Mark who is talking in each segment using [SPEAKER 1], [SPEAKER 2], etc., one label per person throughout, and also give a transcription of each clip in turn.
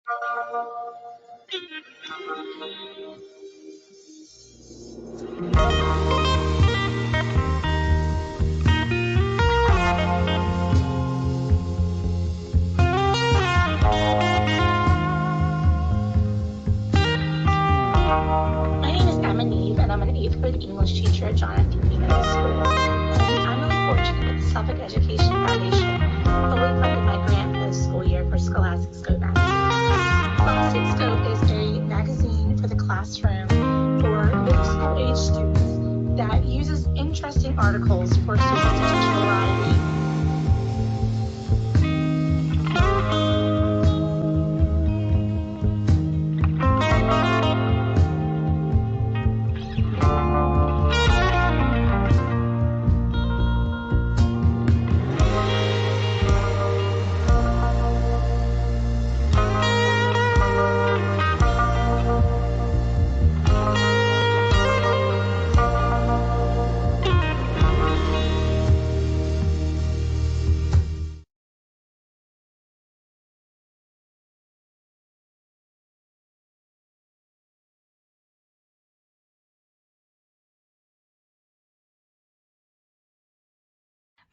[SPEAKER 1] My name is Emma Neve, and I'm an 8th grade English teacher at John F. Kennedy Middle School. And I'm really fortunate that the Suffolk Education Foundation fully funded my grant for this school year for Scholastic Scope magazine. Scholastic Scope is a magazine for the classroom for middle school age students that uses interesting articles for students to teach a variety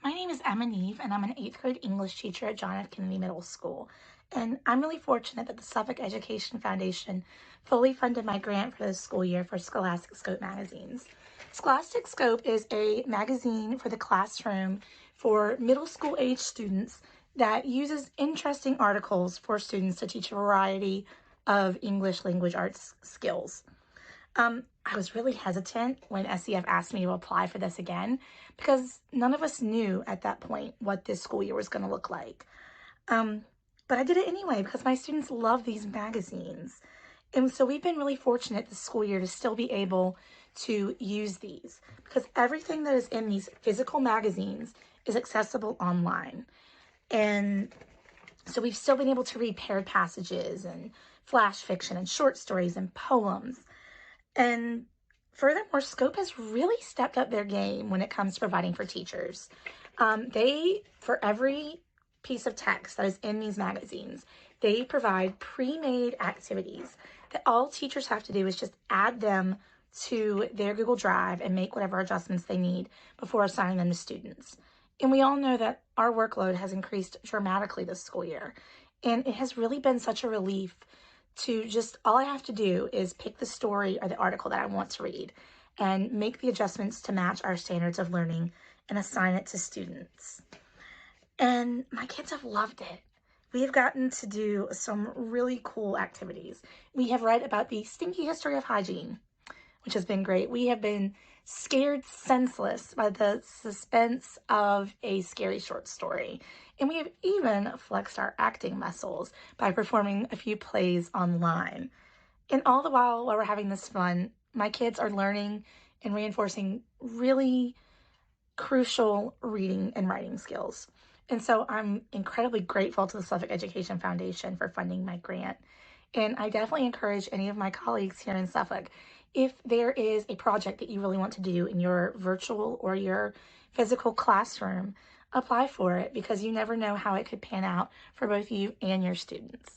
[SPEAKER 1] My name is Emma Neve, and I'm an 8th grade English teacher at John F. Kennedy Middle School. And I'm really fortunate that the Suffolk Education Foundation fully funded my grant for this school year for Scholastic Scope magazines. Scholastic Scope is a magazine for the classroom for middle school age students that uses interesting articles for students to teach a variety of English language arts skills. I was really hesitant when SEF asked me to apply for this again because none of us knew at that point what this school year was going to look like. But I did it anyway because my students love these magazines. And so we've been really fortunate this school year to still be able to use these because everything that is in these physical magazines is accessible online. And so we've still been able to read paired passages and flash fiction and short stories and poems. And furthermore, Scope has really stepped up their game when it comes to providing for teachers. For every piece of text that is in these magazines, they provide pre-made activities that all teachers have to do is just add them to their Google Drive and make whatever adjustments they need before assigning them to students. And we all know that our workload has increased dramatically this school year. And it has really been such a relief to just, all I have to do is pick the story or the article that I want to read and make the adjustments to match our standards of learning and assign it to students. And my kids have loved it. We have gotten to do some really cool activities. We have read about the stinky history of hygiene, which has been great. We have been scared senseless by the suspense of a scary short story. And we have even flexed our acting muscles by performing a few plays online. And all the while we're having this fun, my kids are learning and reinforcing really crucial reading and writing skills. And so I'm incredibly grateful to the Suffolk Education Foundation for funding my grant. And I definitely encourage any of my colleagues here in Suffolk, if there is a project that you really want to do in your virtual or your physical classroom, apply for it because you never know how it could pan out for both you and your students.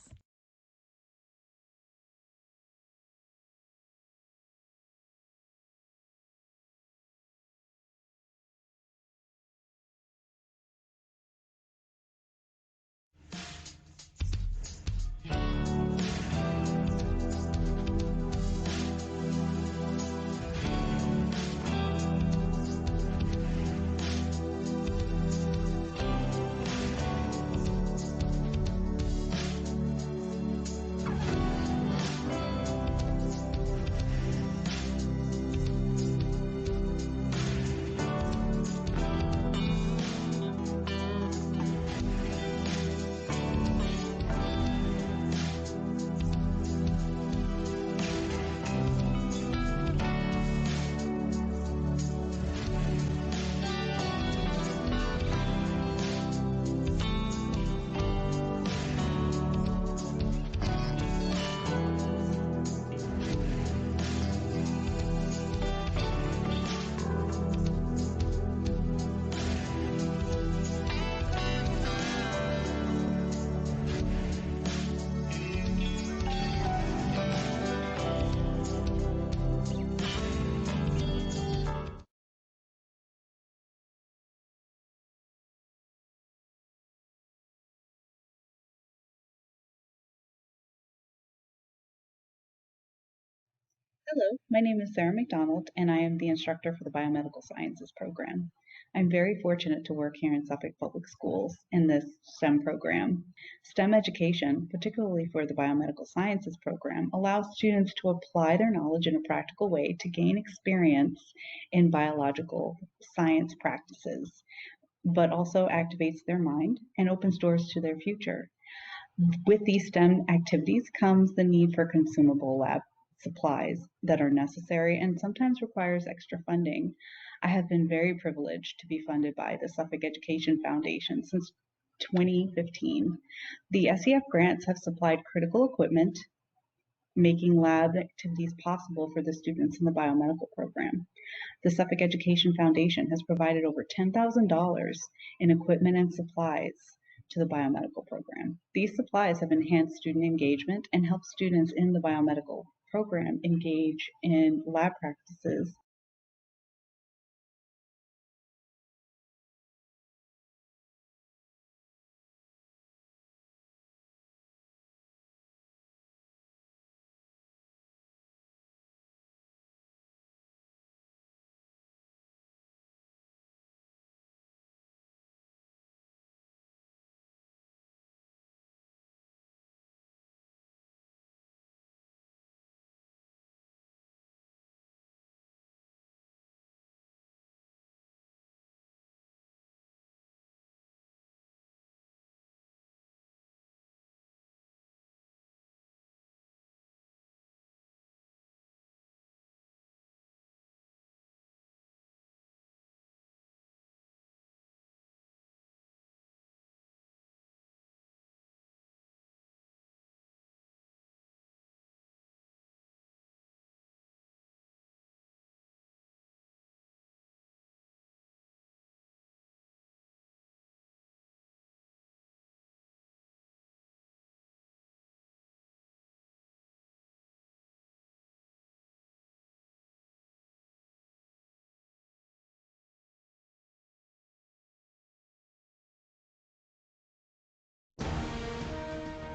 [SPEAKER 2] Hello, my name is Sarah McDonald, and I am the instructor for the Biomedical Sciences program. I'm very fortunate to work here in Suffolk Public Schools in this STEM program. STEM education, particularly for the Biomedical Sciences program, allows students to apply their knowledge in a practical way to gain experience in biological science practices, but also activates their mind and opens doors to their future. With these STEM activities comes the need for consumable lab supplies that are necessary and sometimes requires extra funding. I have been very privileged to be funded by the Suffolk Education Foundation since 2015. The SEF grants have supplied critical equipment, making lab activities possible for the students in the biomedical program. The Suffolk Education Foundation has provided over $10,000 in equipment and supplies to the biomedical program. These supplies have enhanced student engagement and helped students in the biomedical program engage in lab practices.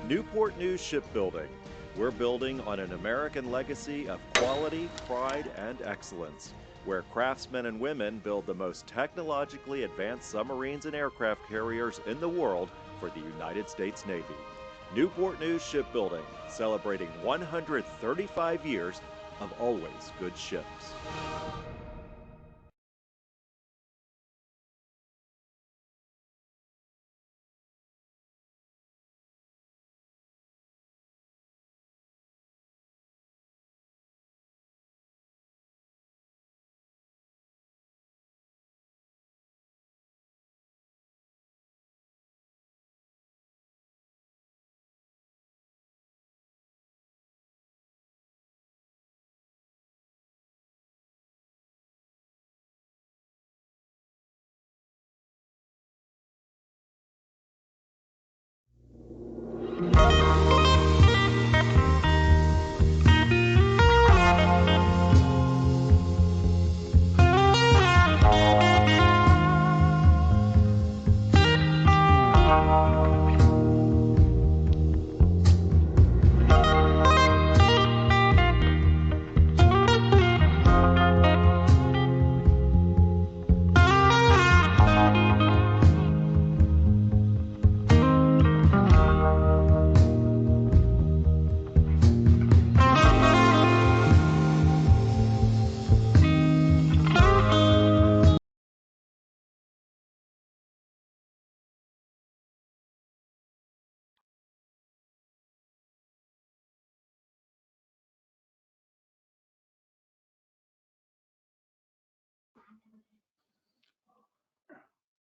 [SPEAKER 3] Newport News Shipbuilding. We're building on an American legacy of quality, pride, and excellence, where craftsmen and women build the most technologically advanced submarines and aircraft carriers in the world for the United States Navy. Newport News Shipbuilding, celebrating 135 years of always good ships.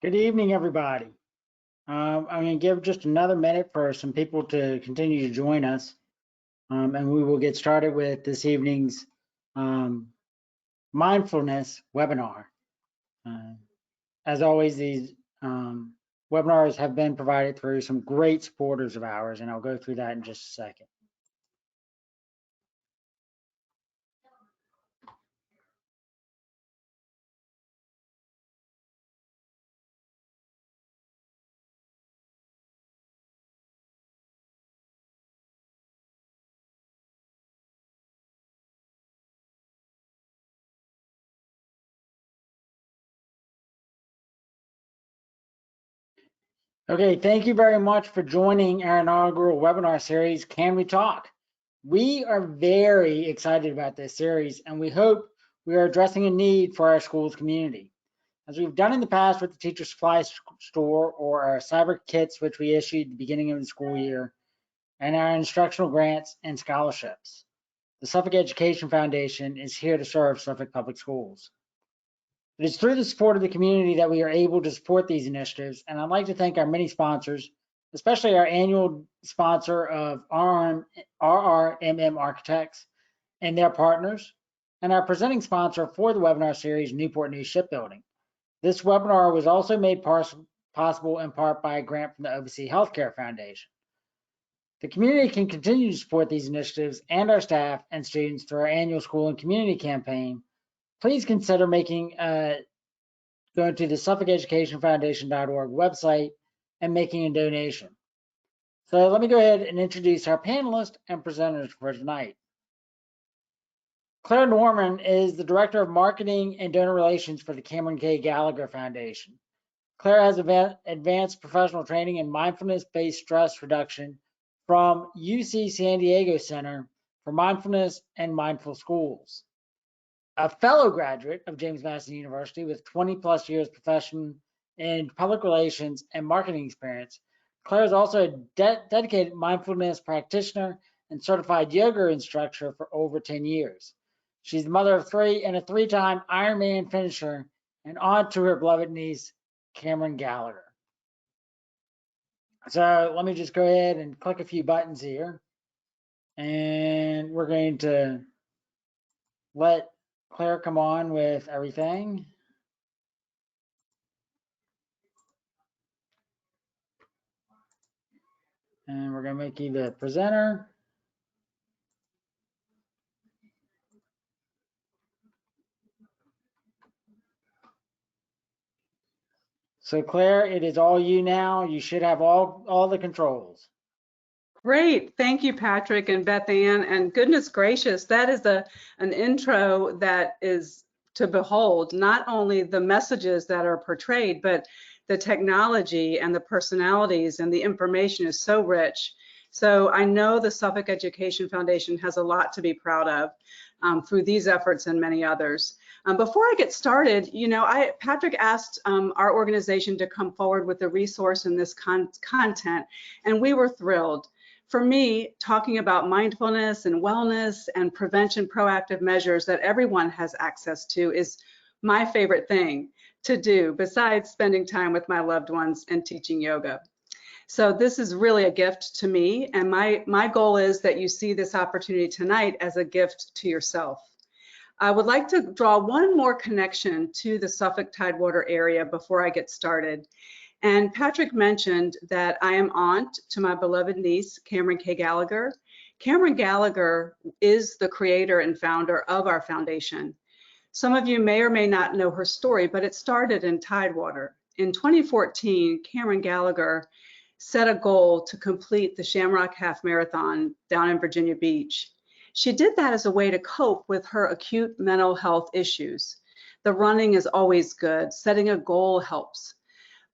[SPEAKER 4] Good evening, everybody. I'm going to give just another minute for some people to continue to join us, and we will get started with this evening's mindfulness webinar. As always, these webinars have been provided through some great supporters of ours, and I'll go through that in just a second. Okay, thank you very much for joining our inaugural webinar series, Can We Talk? We are very excited about this series, and we hope we are addressing a need for our school's community. As we've done in the past with the Teacher Supply Store or our cyber kits, which we issued at the beginning of the school year, and our instructional grants and scholarships. The Suffolk Education Foundation is here to serve Suffolk Public Schools. It is through the support of the community that we are able to support these initiatives, and I'd like to thank our many sponsors, especially our annual sponsor of RRMM Architects and their partners, and our presenting sponsor for the webinar series, Newport News Shipbuilding. This webinar was also made possible in part by a grant from the Overseas Healthcare Foundation. The community can continue to support these initiatives and our staff and students through our annual school and community campaign. Please consider going to the SuffolkEducationFoundation.org website and making a donation. So let me go ahead and introduce our panelists and presenters for tonight. Clair Norman is the Director of Marketing and Donor Relations for the Cameron K. Gallagher Foundation. Clair has advanced professional training in Mindfulness Based Stress Reduction from UC San Diego Center for Mindfulness and Mindful Schools. A fellow graduate of James Madison University with 20 plus years profession in public relations and marketing experience, Clair is also a dedicated mindfulness practitioner and certified yoga instructor for over 10 years. She's the mother of 3 and a 3-time Ironman finisher, and on to her beloved niece, Cameron Gallagher. So let me just go ahead and click a few buttons here, and we're going to let Clair come on with everything. And we're going to make you the presenter. So Clair, it is all you now. You should have all the controls.
[SPEAKER 5] Great, thank you, Patrick and Beth Ann, and goodness gracious, that is an intro that is to behold, not only the messages that are portrayed, but the technology and the personalities and the information is so rich. So I know the Suffolk Education Foundation has a lot to be proud of through these efforts and many others. Before I get started, you know, Patrick asked our organization to come forward with a resource in this content, and we were thrilled. For me, talking about mindfulness and wellness and prevention proactive measures that everyone has access to is my favorite thing to do, besides spending time with my loved ones and teaching yoga. So this is really a gift to me, and my goal is that you see this opportunity tonight as a gift to yourself. I would like to draw one more connection to the Suffolk Tidewater area before I get started. And Patrick mentioned that I am aunt to my beloved niece, Cameron K. Gallagher. Cameron Gallagher is the creator and founder of our foundation. Some of you may or may not know her story, but it started in Tidewater. In 2014, Cameron Gallagher set a goal to complete the Shamrock Half Marathon down in Virginia Beach. She did that as a way to cope with her acute mental health issues. The running is always good. Setting a goal helps.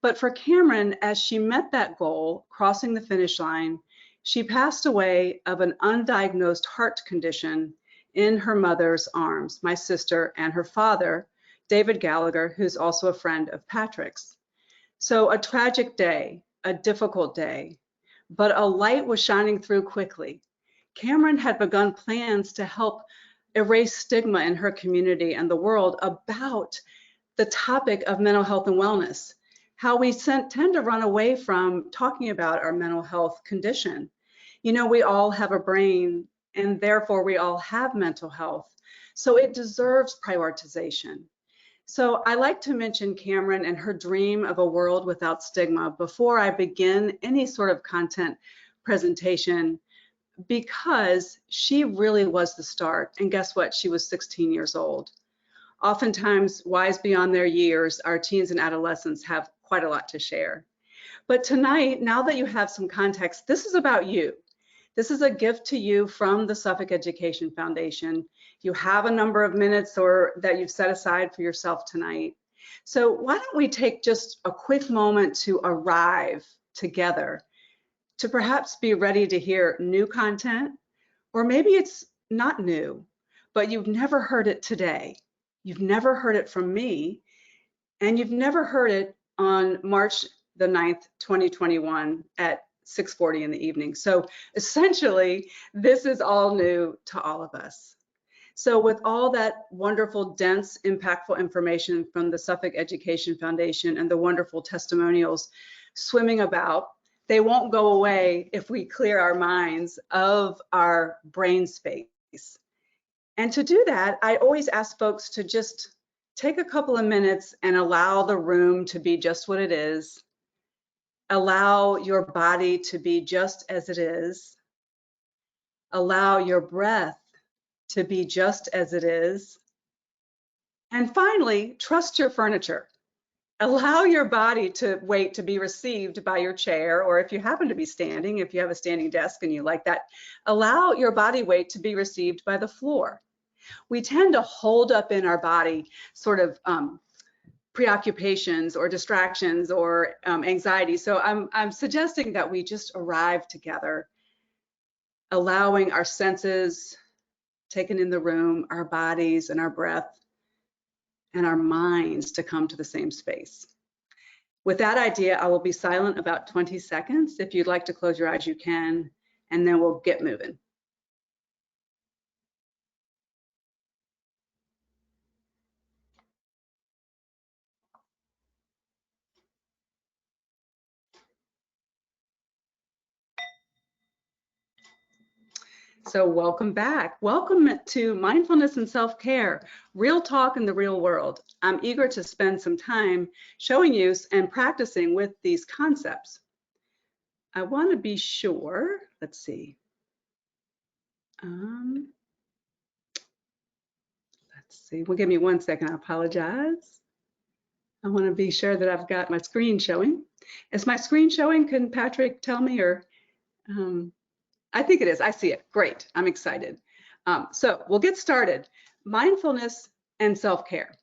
[SPEAKER 5] But for Cameron, as she met that goal, crossing the finish line, she passed away of an undiagnosed heart condition in her mother's arms, my sister, and her father, David Gallagher, who's also a friend of Patrick's. So a tragic day, a difficult day, but a light was shining through quickly. Cameron had begun plans to help erase stigma in her community and the world about the topic of mental health and wellness. How we tend to run away from talking about our mental health condition. You know, we all have a brain, and therefore we all have mental health. So it deserves prioritization. So I like to mention Cameron and her dream of a world without stigma before I begin any sort of content presentation, because she really was the start. And guess what? She was 16 years old. Oftentimes, wise beyond their years, our teens and adolescents have quite a lot to share. But tonight, now that you have some context, this is about you. This is a gift to you from the Suffolk Education Foundation. You have a number of minutes that you've set aside for yourself tonight. So why don't we take just a quick moment to arrive together to perhaps be ready to hear new content, or maybe it's not new, but you've never heard it today. You've never heard it from me, and you've never heard it on March the 9th, 2021 at 6:40 in the evening. So essentially, this is all new to all of us. So with all that wonderful, dense, impactful information from the Suffolk Education Foundation and the wonderful testimonials swimming about, they won't go away if we clear our minds of our brain space. And to do that, I always ask folks to just take a couple of minutes and allow the room to be just what it is. Allow your body to be just as it is. Allow your breath to be just as it is. And finally, trust your furniture. Allow your body to wait to be received by your chair, or if you happen to be standing, if you have a standing desk and you like that, allow your body weight to be received by the floor. We tend to hold up in our body sort of preoccupations or distractions or anxiety. So I'm suggesting that we just arrive together, allowing our senses taken in the room, our bodies and our breath and our minds to come to the same space. With that idea, I will be silent about 20 seconds. If you'd like to close your eyes, you can, and then we'll get moving. So welcome back. Welcome to Mindfulness and Self-Care, real talk in the real world. I'm eager to spend some time showing you and practicing with these concepts. I want to be sure, let's see. Let's see, well, give me 1 second, I apologize. I want to be sure that I've got my screen showing. Is my screen showing? Can Patrick tell me, or? I think it is. I see it. Great. I'm excited. So we'll get started. Mindfulness and self-care.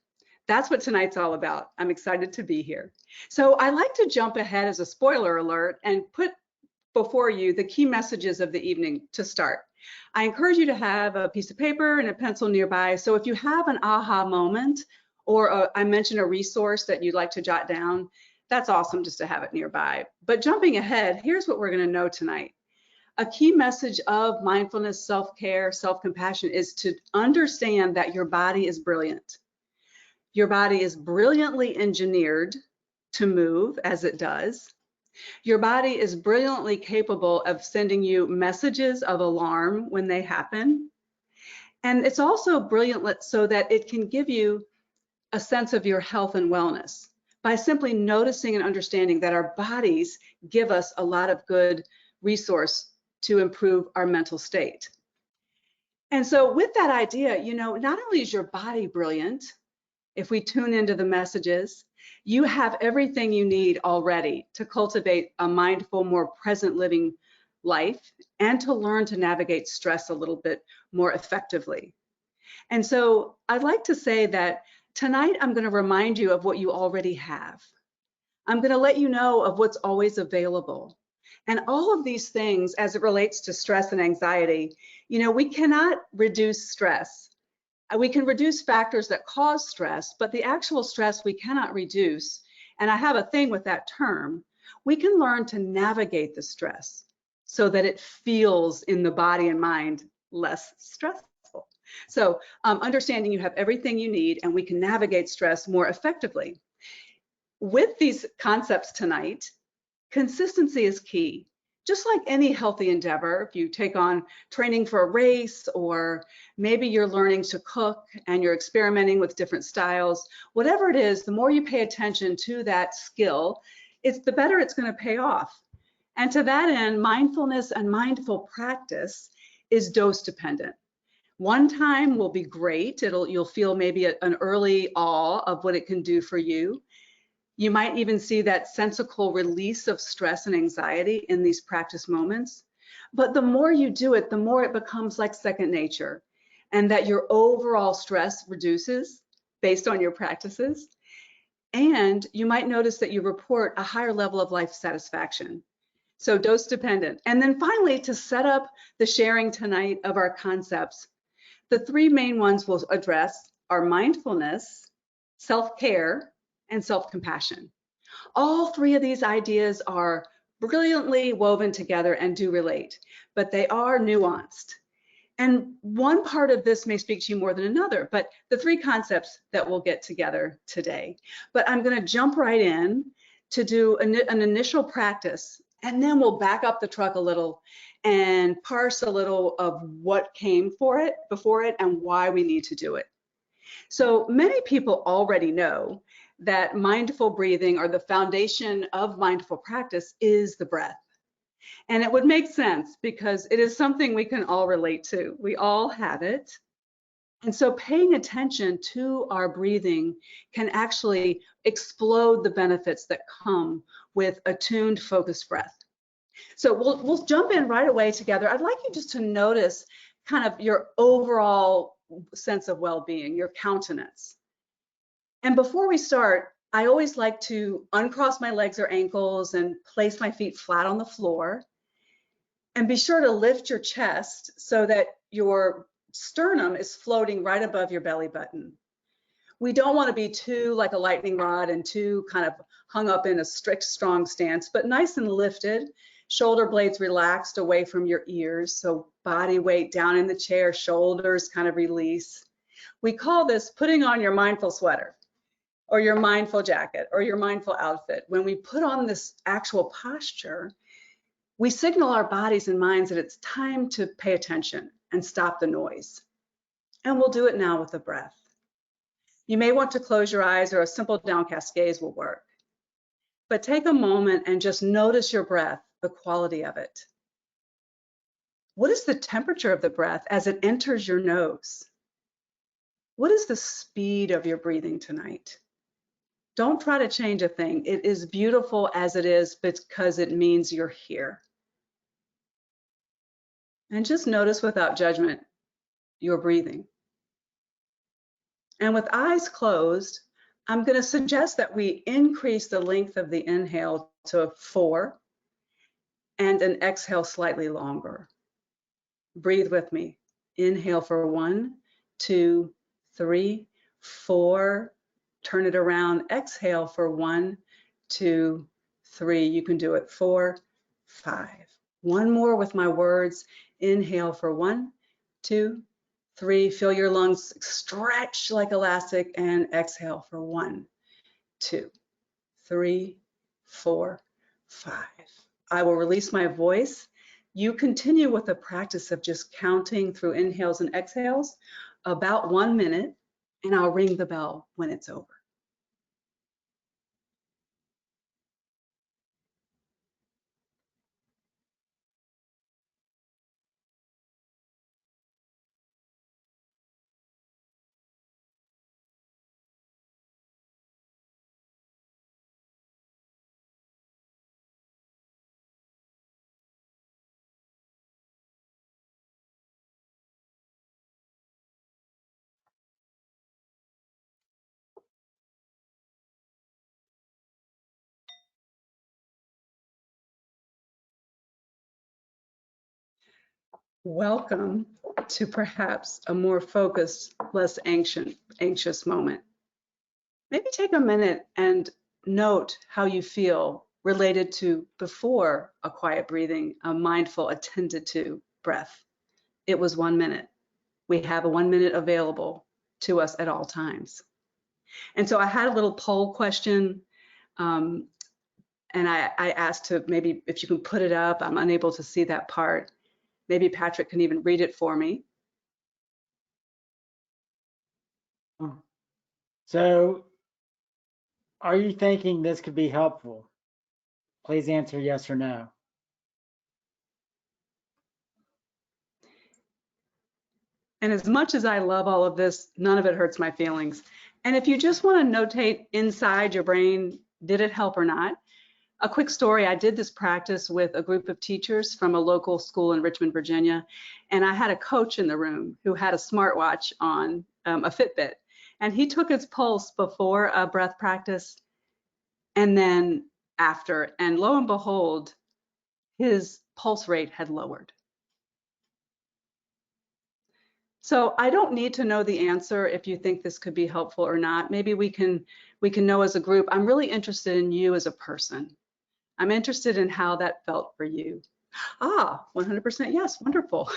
[SPEAKER 5] That's what tonight's all about. I'm excited to be here. So I like to jump ahead as a spoiler alert and put before you the key messages of the evening to start. I encourage you to have a piece of paper and a pencil nearby. So if you have an aha moment, or I mentioned a resource that you'd like to jot down, that's awesome just to have it nearby. But jumping ahead, here's what we're going to know tonight. A key message of mindfulness, self-care, self-compassion is to understand that your body is brilliant. Your body is brilliantly engineered to move as it does. Your body is brilliantly capable of sending you messages of alarm when they happen. And it's also brilliant so that it can give you a sense of your health and wellness by simply noticing and understanding that our bodies give us a lot of good resource to improve our mental state. And so with that idea, you know, not only is your body brilliant, if we tune into the messages, you have everything you need already to cultivate a mindful, more present living life and to learn to navigate stress a little bit more effectively. And so I'd like to say that tonight I'm going to remind you of what you already have. I'm going to let you know of what's always available. And all of these things as it relates to stress and anxiety, you know, we cannot reduce stress. We can reduce factors that cause stress, but the actual stress we cannot reduce. And I have a thing with that term. We can learn to navigate the stress so that it feels in the body and mind less stressful. So understanding you have everything you need and we can navigate stress more effectively. With these concepts tonight, consistency is key. Just like any healthy endeavor, if you take on training for a race, or maybe you're learning to cook and you're experimenting with different styles, whatever it is, the more you pay attention to that skill, the better it's going to pay off. And to that end, mindfulness and mindful practice is dose dependent. One time will be great. You'll feel maybe an early awe of what it can do for you. You might even see that sensical release of stress and anxiety in these practice moments. But the more you do it, the more it becomes like second nature, and that your overall stress reduces based on your practices. And you might notice that you report a higher level of life satisfaction. So dose dependent. And then finally, to set up the sharing tonight of our concepts, the three main ones we'll address are mindfulness, self-care, and self-compassion. All three of these ideas are brilliantly woven together and do relate, but they are nuanced. And one part of this may speak to you more than another, but the three concepts that we'll get together today. But I'm going to jump right in to do an initial practice, and then we'll back up the truck a little and parse a little of what came before it and why we need to do it. So many people already know that mindful breathing, or the foundation of mindful practice, is the breath. And it would make sense because it is something we can all relate to. We all have it. And so paying attention to our breathing can actually explode the benefits that come with attuned, focused breath. So we'll jump in right away together. I'd like you just to notice kind of your overall sense of well-being, your countenance. And before we start, I always like to uncross my legs or ankles and place my feet flat on the floor. And be sure to lift your chest so that your sternum is floating right above your belly button. We don't want to be too like a lightning rod and too kind of hung up in a strict, strong stance, but nice and lifted, shoulder blades relaxed away from your ears. So body weight down in the chair, shoulders kind of release. We call this putting on your mindful sweater or your mindful jacket or your mindful outfit. When we put on this actual posture, we signal our bodies and minds that it's time to pay attention and stop the noise. And we'll do it now with the breath. You may want to close your eyes, or a simple downcast gaze will work. But take a moment and just notice your breath, the quality of it. What is the temperature of the breath as it enters your nose? What is the speed of your breathing tonight? Don't try to change a thing. It is beautiful as it is because it means you're here. And just notice without judgment your breathing. And with eyes closed, I'm going to suggest that we increase the length of the inhale to 4 and an exhale slightly longer. Breathe with me. Inhale for 1, 2, 3, 4. Turn it around. Exhale for 1, 2, 3. You can do it 4, 5. One more with my words. Inhale for 1, 2, 3. Feel your lungs stretch like elastic, and exhale for 1, 2, 3, 4, 5. I will release my voice. You continue with the practice of just counting through inhales and exhales about 1 minute, and I'll ring the bell when it's over. Welcome to perhaps a more focused, less anxious moment. Maybe take a minute and note how you feel related to before a quiet breathing, a mindful, attended to breath. It was 1 minute. We have a 1 minute available to us at all times. And so I had a little poll question, and I asked to maybe if you can put it up. I'm unable to see that part. Maybe Patrick can even read it for me.
[SPEAKER 4] So, are you thinking this could be helpful? Please answer yes or no.
[SPEAKER 5] And as much as I love all of this, none of it hurts my feelings. And if you just want to notate inside your brain, did it help or not? A quick story, I did this practice with a group of teachers from a local school in Richmond, Virginia, and I had a coach in the room who had a smartwatch on, a Fitbit. And he took his pulse before a breath practice and then after, and lo and behold, his pulse rate had lowered. So I don't need to know the answer if you think this could be helpful or not. Maybe we can know as a group. I'm really interested in you as a person. I'm interested in how that felt for you. Ah, 100% yes, wonderful.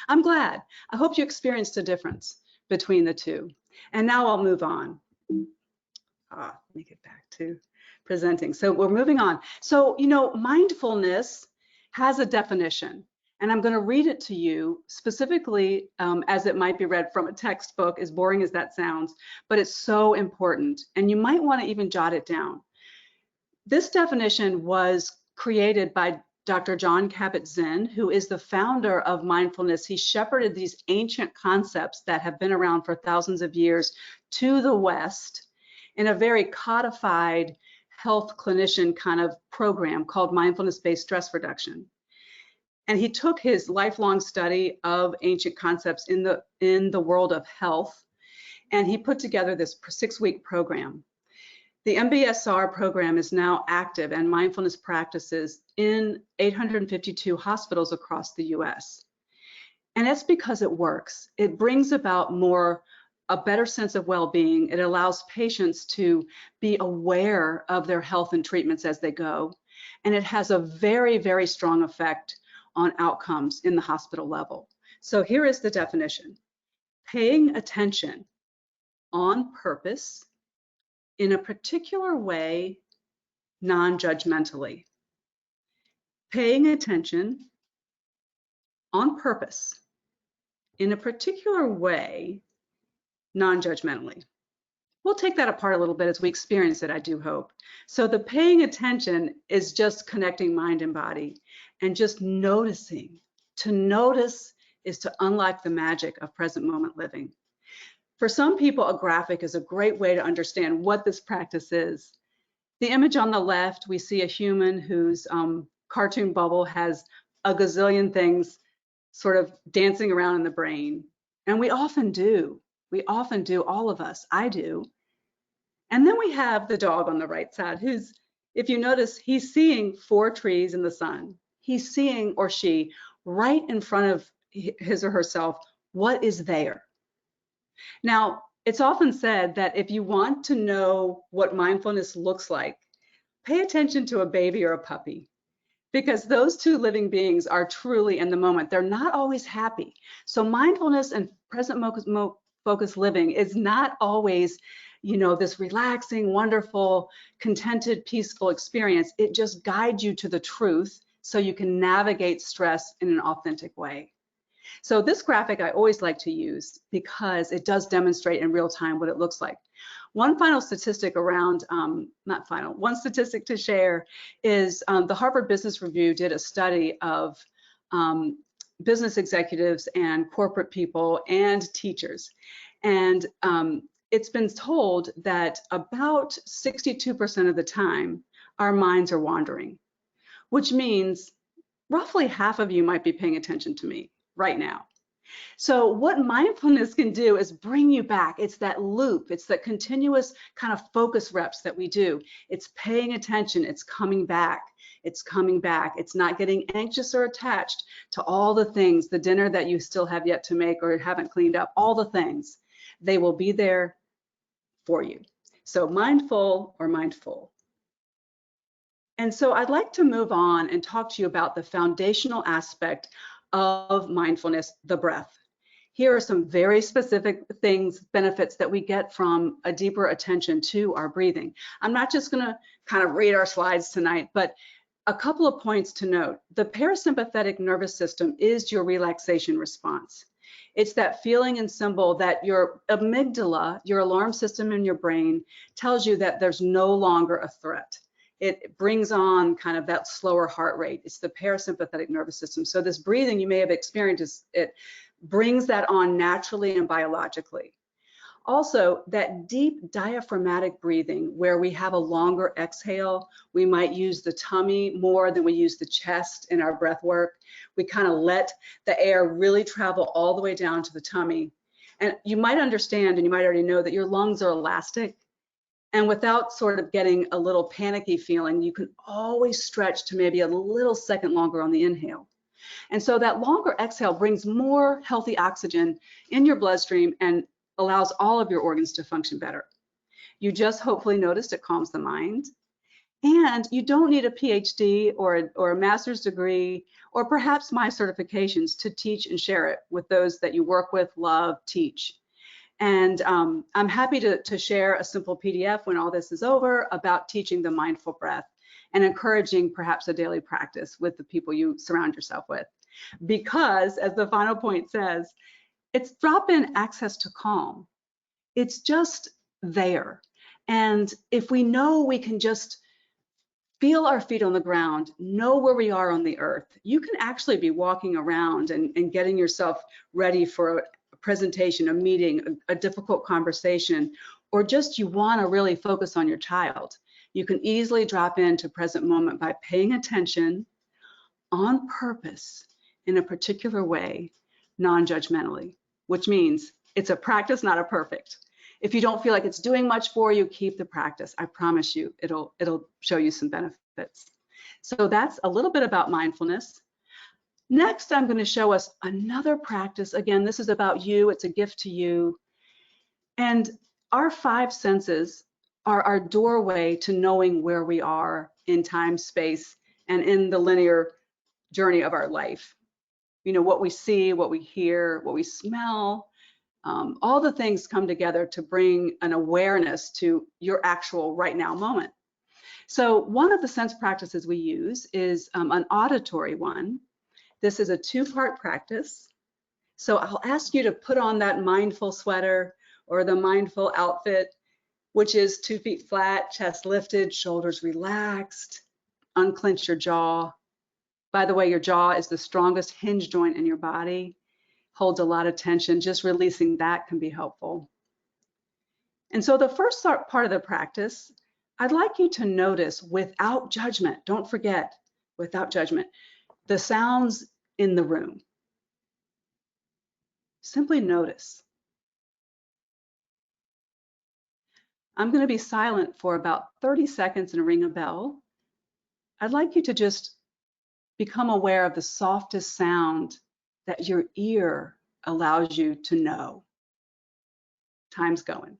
[SPEAKER 5] I'm glad. I hope you experienced a difference between the two. And now I'll move on. Let me get back to presenting. So we're moving on. So, you know, mindfulness has a definition, and I'm going to read it to you specifically as it might be read from a textbook, as boring as that sounds, but it's so important, and you might want to even jot it down. This definition was created by Dr. Jon Kabat-Zinn, who is the founder of mindfulness. He shepherded these ancient concepts that have been around for thousands of years to the West in a very codified health clinician kind of program called Mindfulness Based Stress Reduction. And he took his lifelong study of ancient concepts in the world of health, and he put together this 6-week program. The MBSR program is now active and mindfulness practices in 852 hospitals across the US. And that's because it works. It brings about a better sense of well-being. It allows patients to be aware of their health and treatments as they go. And it has a very, very strong effect on outcomes in the hospital level. So here is the definition: paying attention on purpose in a particular way, non-judgmentally. Paying attention on purpose in a particular way, non-judgmentally. We'll take that apart a little bit as we experience it, I do hope. So the paying attention is just connecting mind and body and just noticing. To notice is to unlock the magic of present moment living. For some people, a graphic is a great way to understand what this practice is. The image on the left, we see a human whose cartoon bubble has a gazillion things sort of dancing around in the brain. And we often do. We often do, all of us. I do. And then we have the dog on the right side who's, if you notice, he's seeing 4 trees in the sun. He's seeing, or she, right in front of his or herself, what is there. Now, it's often said that if you want to know what mindfulness looks like, pay attention to a baby or a puppy, because those two living beings are truly in the moment. They're not always happy. So mindfulness and present focused living is not always, you know, this relaxing, wonderful, contented, peaceful experience. It just guides you to the truth so you can navigate stress in an authentic way. So this graphic I always like to use because it does demonstrate in real time what it looks like. One final statistic around, one statistic to share is the Harvard Business Review did a study of business executives and corporate people and teachers. And it's been told that about 62% of the time, our minds are wandering, which means roughly half of you might be paying attention to me right now. So what mindfulness can do is bring you back. It's that loop. It's that continuous kind of focus reps that we do. It's paying attention. It's coming back. It's coming back. It's not getting anxious or attached to all the things, the dinner that you still have yet to make or haven't cleaned up, all the things. They will be there for you. So mindful or mindful. And so I'd like to move on and talk to you about the foundational aspect of mindfulness, the breath. Here are some very specific things, benefits that we get from a deeper attention to our breathing. I'm not just going to kind of read our slides tonight, but a couple of points to note. The parasympathetic nervous system is your relaxation response. It's that feeling and symbol that your amygdala, your alarm system in your brain, tells you that there's no longer a threat. It brings on kind of that slower heart rate. It's the parasympathetic nervous system. So this breathing you may have experienced, it brings that on naturally and biologically. Also, that deep diaphragmatic breathing where we have a longer exhale, we might use the tummy more than we use the chest in our breath work. We kind of let the air really travel all the way down to the tummy. And you might understand, and you might already know, that your lungs are elastic. And without sort of getting a little panicky feeling, you can always stretch to maybe a little second longer on the inhale. And so that longer exhale brings more healthy oxygen in your bloodstream and allows all of your organs to function better. You just hopefully noticed it calms the mind. And you don't need a PhD or a master's degree or perhaps my certifications to teach and share it with those that you work with, love, teach. And I'm happy to share a simple PDF when all this is over about teaching the mindful breath and encouraging perhaps a daily practice with the people you surround yourself with. Because, as the final point says, it's drop-in access to calm. It's just there. And if we know we can just feel our feet on the ground, know where we are on the earth, you can actually be walking around and getting yourself ready for a presentation, a meeting, a difficult conversation, or just you want to really focus on your child. You can easily drop into present moment by paying attention on purpose in a particular way, non-judgmentally, which means it's a practice, not a perfect. If you don't feel like it's doing much for you, keep the practice. I promise you, it'll show you some benefits. So that's a little bit about mindfulness. Next, I'm going to show us another practice. Again, this is about you. It's a gift to you. And our 5 senses are our doorway to knowing where we are in time, space, and in the linear journey of our life. You know, what we see, what we hear, what we smell, all the things come together to bring an awareness to your actual right now moment. So one of the sense practices we use is an auditory one. This is a 2-part practice. So I'll ask you to put on that mindful sweater or the mindful outfit, which is 2 feet flat, chest lifted, shoulders relaxed, unclench your jaw. By the way, your jaw is the strongest hinge joint in your body, holds a lot of tension. Just releasing that can be helpful. And so the first part of the practice, I'd like you to notice without judgment, don't forget, without judgment, the sounds in the room. Simply notice. I'm going to be silent for about 30 seconds and ring a bell. I'd like you to just become aware of the softest sound that your ear allows you to know. Time's going.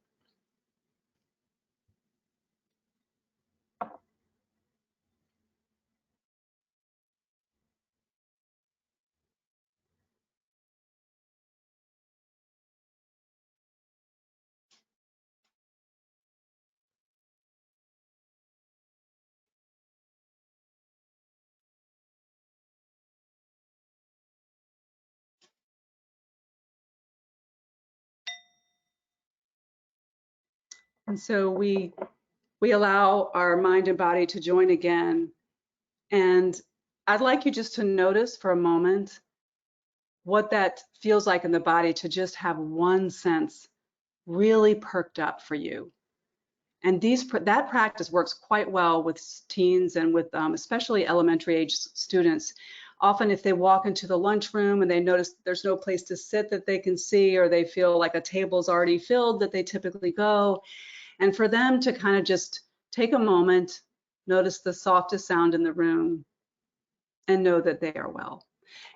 [SPEAKER 5] And so we allow our mind and body to join again. And I'd like you just to notice for a moment what that feels like in the body to just have one sense really perked up for you. And that practice works quite well with teens and with especially elementary age students. Often if they walk into the lunchroom and they notice there's no place to sit that they can see, or they feel like a table's already filled that they typically go, and for them to kind of just take a moment, notice the softest sound in the room, and know that they are well.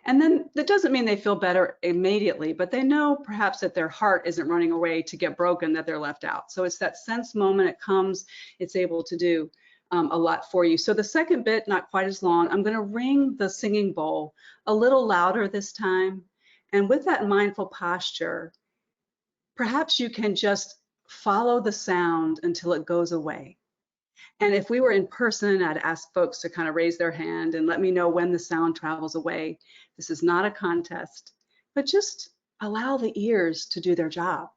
[SPEAKER 5] And then that doesn't mean they feel better immediately, but they know perhaps that their heart isn't running away to get broken, that they're left out. So it's that sense moment, it comes, it's able to do a lot for you. So the second bit, not quite as long, I'm going to ring the singing bowl a little louder this time. And with that mindful posture, perhaps you can just follow the sound until it goes away. And if we were in person, I'd ask folks to kind of raise their hand and let me know when the sound travels away. This is not a contest, but just allow the ears to do their job.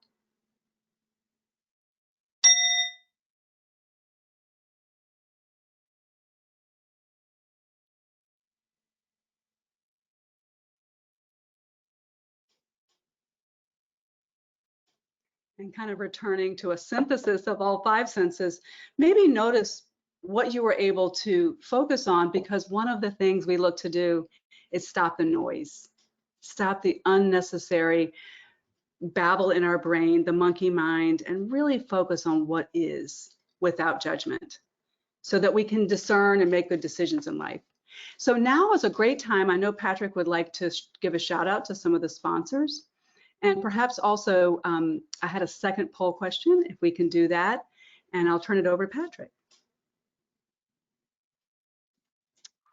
[SPEAKER 5] And kind of returning to a synthesis of all 5 senses, maybe notice what you were able to focus on, because one of the things we look to do is stop the noise, stop the unnecessary babble in our brain, the monkey mind, and really focus on what is without judgment so that we can discern and make good decisions in life. So now is a great time. I know Patrick would like to give a shout out to some of the sponsors, and perhaps also I had a second poll question, if we can do that, and I'll turn it over to Patrick.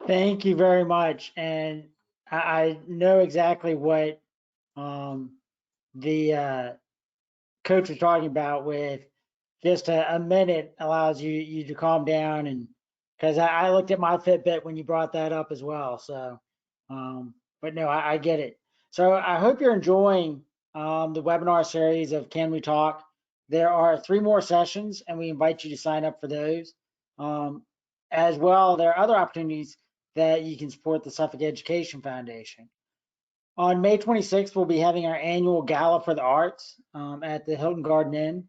[SPEAKER 4] Thank you very much. And I know exactly what the coach was talking about with just a minute allows you to calm down. And because I looked at my Fitbit when you brought that up as well. So, but no, I get it. So I hope you're enjoying the webinar series of Can We Talk? There are 3 more sessions, and we invite you to sign up for those. As well, there are other opportunities that you can support the Suffolk Education Foundation. On May 26th, we'll be having our annual Gala for the Arts at the Hilton Garden Inn.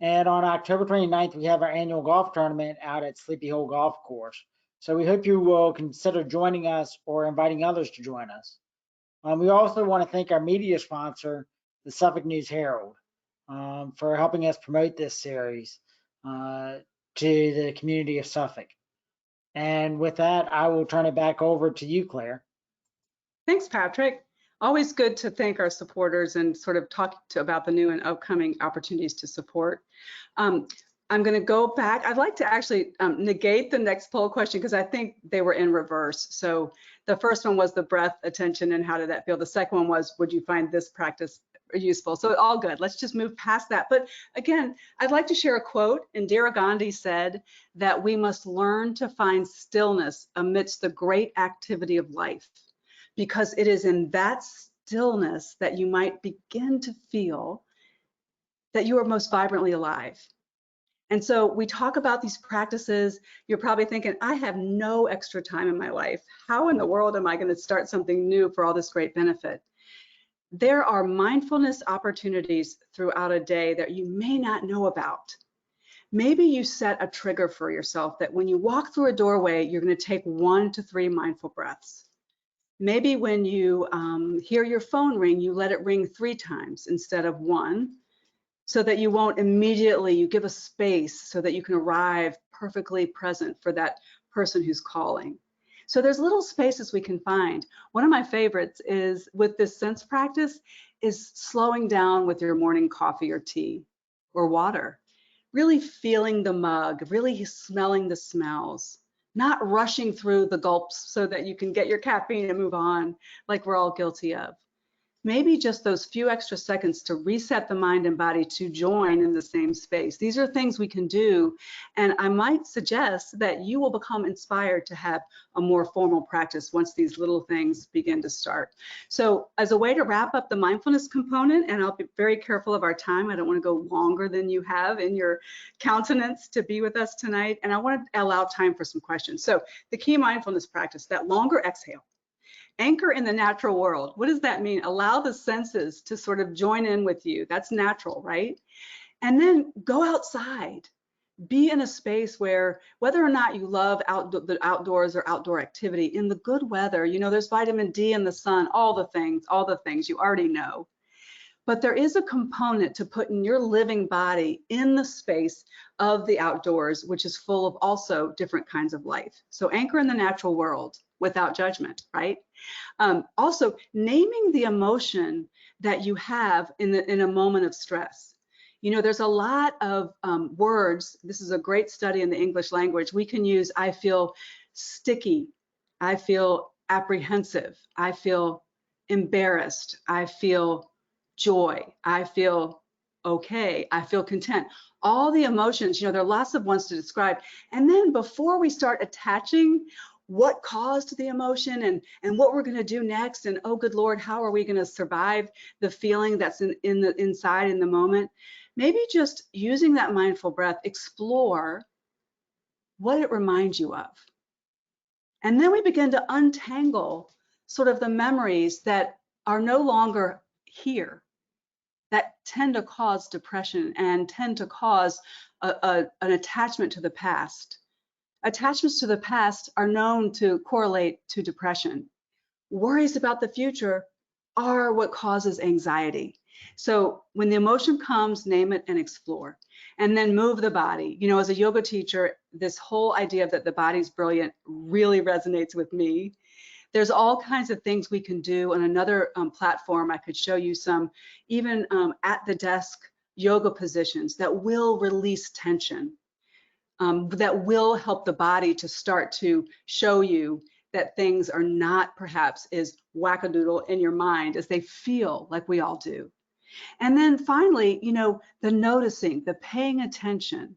[SPEAKER 4] And on October 29th, we have our annual golf tournament out at Sleepy Hole Golf Course. So we hope you will consider joining us or inviting others to join us. We also want to thank our media sponsor, the Suffolk News Herald, for helping us promote this series to the community of Suffolk. And with that, I will turn it back over to you, Claire.
[SPEAKER 5] Thanks, Patrick. Always good to thank our supporters and sort of talk about the new and upcoming opportunities to support. I'm going to go back. I'd like to actually negate the next poll question because I think they were in reverse. So the first one was the breath, attention, and how did that feel? The second one was, would you find this practice useful? So all good. Let's just move past that. But again, I'd like to share a quote. Indira Gandhi said that we must learn to find stillness amidst the great activity of life, because it is in that stillness that you might begin to feel that you are most vibrantly alive. And so we talk about these practices. You're probably thinking, I have no extra time in my life. How in the world am I going to start something new for all this great benefit? There are mindfulness opportunities throughout a day that you may not know about. Maybe you set a trigger for yourself that when you walk through a doorway, you're going to take 1 to 3 mindful breaths. Maybe when you hear your phone ring, you let it ring 3 times instead of 1, so that you won't immediately, you give a space so that you can arrive perfectly present for that person who's calling. So there's little spaces we can find. One of my favorites is with this sense practice is slowing down with your morning coffee or tea or water, really feeling the mug, really smelling the smells, not rushing through the gulps so that you can get your caffeine and move on like we're all guilty of. Maybe just those few extra seconds to reset the mind and body to join in the same space. These are things we can do, and I might suggest that you will become inspired to have a more formal practice once these little things begin to start. So as a way to wrap up the mindfulness component, and I'll be very careful of our time, I don't want to go longer than you have in your countenance to be with us tonight, and I want to allow time for some questions. So the key mindfulness practice, that longer exhale. Anchor in the natural world. What does that mean? Allow the senses to sort of join in with you. That's natural, right? And then go outside. Be in a space where, whether or not you love the outdoors or outdoor activity, in the good weather, you know, there's vitamin D in the sun, all the things you already know. But there is a component to putting your living body in the space of the outdoors, which is full of also different kinds of life. So anchor in the natural world without judgment, right? Also, naming the emotion that you have in a moment of stress. You know, there's a lot of words. This is a great study in the English language. We can use, I feel sticky, I feel apprehensive, I feel embarrassed, I feel joy, I feel okay, I feel content. All the emotions, you know, there are lots of ones to describe. And then before we start attaching what caused the emotion and what we're going to do next, and oh good Lord, how are we going to survive the feeling that's inside in the moment, maybe just using that mindful breath, explore what it reminds you of. And then we begin to untangle sort of the memories that are no longer here, that tend to cause depression and tend to cause an attachment to the past. Attachments to the past are known to correlate to depression. Worries about the future are what causes anxiety. So when the emotion comes, name it and explore. And then move the body. You know, as a yoga teacher, this whole idea that the body's brilliant really resonates with me. There's all kinds of things we can do. On another platform, I could show you some, even at the desk yoga positions that will release tension, that will help the body to start to show you that things are not perhaps as wackadoodle in your mind as they feel like we all do. And then finally, you know, the noticing, the paying attention.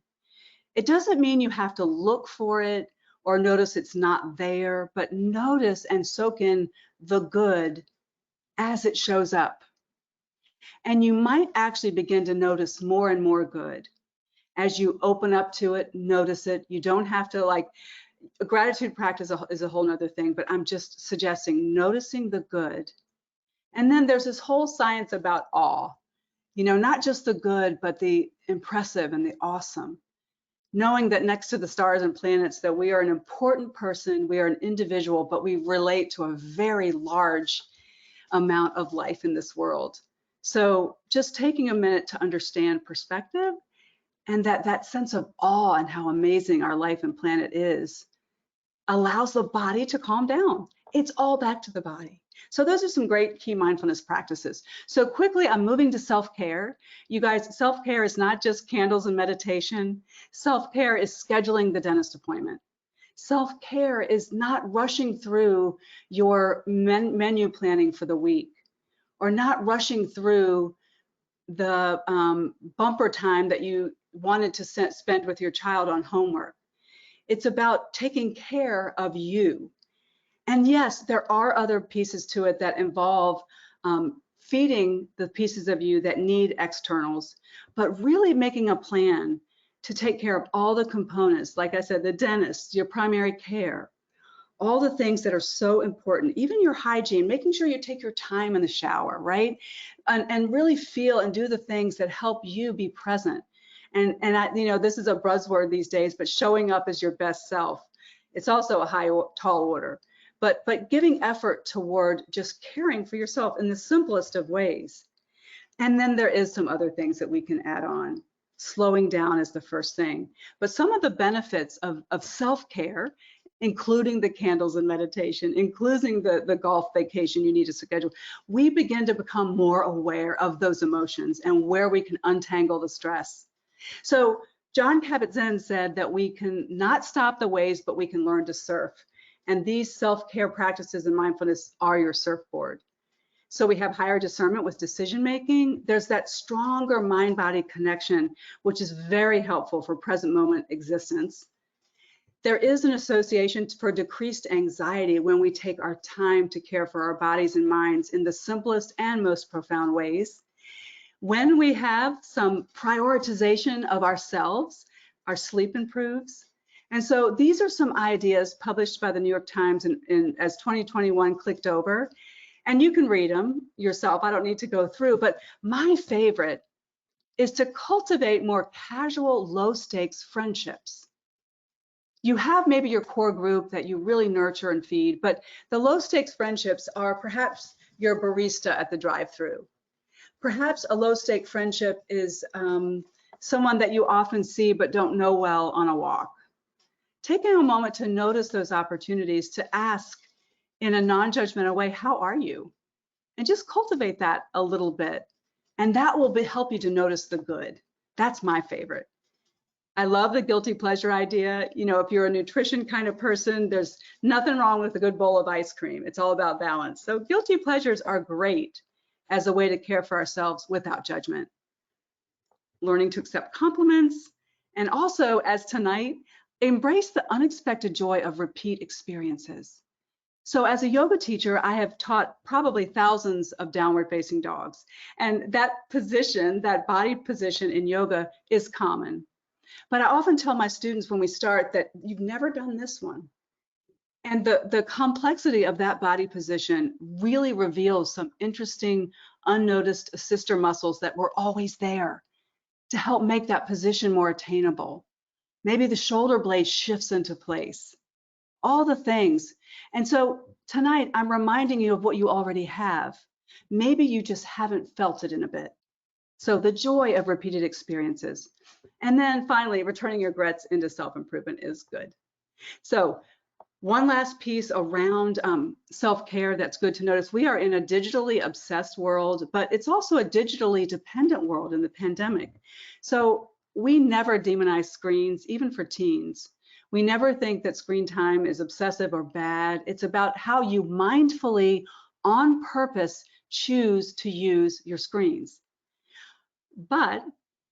[SPEAKER 5] It doesn't mean you have to look for it or notice it's not there, but notice and soak in the good as it shows up. And you might actually begin to notice more and more good. As you open up to it, notice it. You don't have to, like, a gratitude practice is a whole nother thing, but I'm just suggesting noticing the good. And then there's this whole science about awe, you know, not just the good, but the impressive and the awesome. Knowing that next to the stars and planets that we are an important person, we are an individual, but we relate to a very large amount of life in this world. So just taking a minute to understand perspective and that sense of awe and how amazing our life and planet is allows the body to calm down. It's all back to the body. So those are some great key mindfulness practices. So quickly, I'm moving to self-care. You guys, self-care is not just candles and meditation. Self-care is scheduling the dentist appointment. Self-care is not rushing through your menu planning for the week, or not rushing through the bumper time that you wanted to spend with your child on homework. It's about taking care of you. And yes, there are other pieces to it that involve feeding the pieces of you that need externals, but really making a plan to take care of all the components. Like I said, the dentist, your primary care, all the things that are so important, even your hygiene, making sure you take your time in the shower, right? And really feel and do the things that help you be present. And I, you know, this is a buzzword these days, but showing up as your best self. It's also a tall order. But giving effort toward just caring for yourself in the simplest of ways. And then there is some other things that we can add on. Slowing down is the first thing. But some of the benefits of self-care, including the candles and meditation, including the golf vacation you need to schedule, we begin to become more aware of those emotions and where we can untangle the stress. So John Kabat-Zinn said that we can not stop the waves, but we can learn to surf. And these self-care practices and mindfulness are your surfboard. So we have higher discernment with decision making. There's that stronger mind-body connection, which is very helpful for present moment existence. There is an association for decreased anxiety when we take our time to care for our bodies and minds in the simplest and most profound ways. When we have some prioritization of ourselves, our sleep improves. And so these are some ideas published by the New York Times as 2021 clicked over. And you can read them yourself. I don't need to go through, but my favorite is to cultivate more casual, low-stakes friendships. You have maybe your core group that you really nurture and feed, but the low-stakes friendships are perhaps your barista at the drive-thru. Perhaps a low-stake friendship is someone that you often see but don't know well on a walk. Taking a moment to notice those opportunities to ask in a non-judgmental way, how are you? And just cultivate that a little bit. And that will help you to notice the good. That's my favorite. I love the guilty pleasure idea. You know, if you're a nutrition kind of person, there's nothing wrong with a good bowl of ice cream. It's all about balance. So guilty pleasures are great as a way to care for ourselves without judgment. Learning to accept compliments, and also, as tonight, embrace the unexpected joy of repeat experiences. So as a yoga teacher, I have taught probably thousands of downward facing dogs. And that position, that body position in yoga is common. But I often tell my students when we start that you've never done this one. And the complexity of that body position really reveals some interesting, unnoticed sister muscles that were always there to help make that position more attainable. Maybe the shoulder blade shifts into place. All the things. And so tonight I'm reminding you of what you already have. Maybe you just haven't felt it in a bit. So the joy of repeated experiences. And then finally, returning your regrets into self-improvement is good. So one last piece around self-care that's good to notice. We are in a digitally obsessed world, but it's also a digitally dependent world in the pandemic. So we never demonize screens, even for teens. We never think that screen time is obsessive or bad. It's about how you mindfully, on purpose, choose to use your screens. But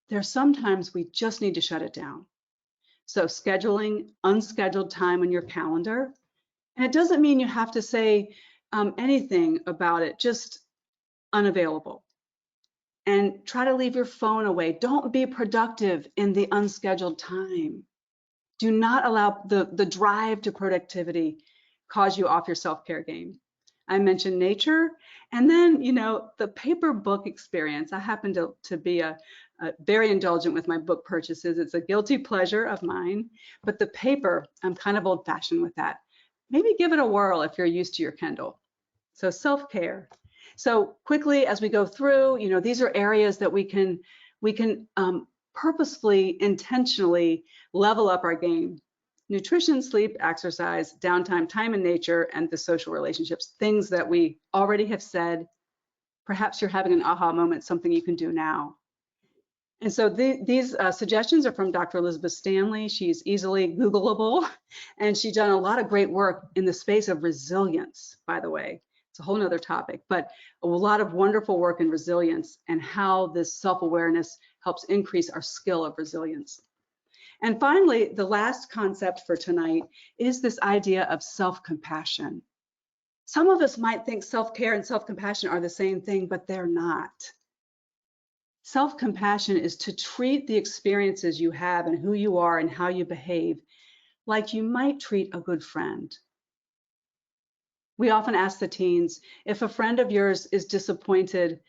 [SPEAKER 5] there's sometimes we just need to shut it down. So scheduling unscheduled time on your calendar. And it doesn't mean you have to say anything about it, just unavailable. And try to leave your phone away. Don't be productive in the unscheduled time. Do not allow the drive to productivity cause you off your self-care game. I mentioned nature, and then, you know, the paper book experience. I happen to be very indulgent with my book purchases. It's a guilty pleasure of mine, but the paper, I'm kind of old-fashioned with that. Maybe give it a whirl if you're used to your Kindle. So self-care. So quickly as we go through, you know, these are areas that we can purposefully, intentionally level up our game. Nutrition, sleep, exercise, downtime, time in nature, and the social relationships, things that we already have said. Perhaps you're having an aha moment, something you can do now. And so these suggestions are from Dr. Elizabeth Stanley. She's easily Googleable, and she's done a lot of great work in the space of resilience, by the way. It's a whole nother topic, but a lot of wonderful work in resilience and how this self-awareness helps increase our skill of resilience. And finally, the last concept for tonight is this idea of self-compassion. Some of us might think self-care and self-compassion are the same thing, but they're not. Self-compassion is to treat the experiences you have and who you are and how you behave like you might treat a good friend. We often ask the teens, if a friend of yours is disappointed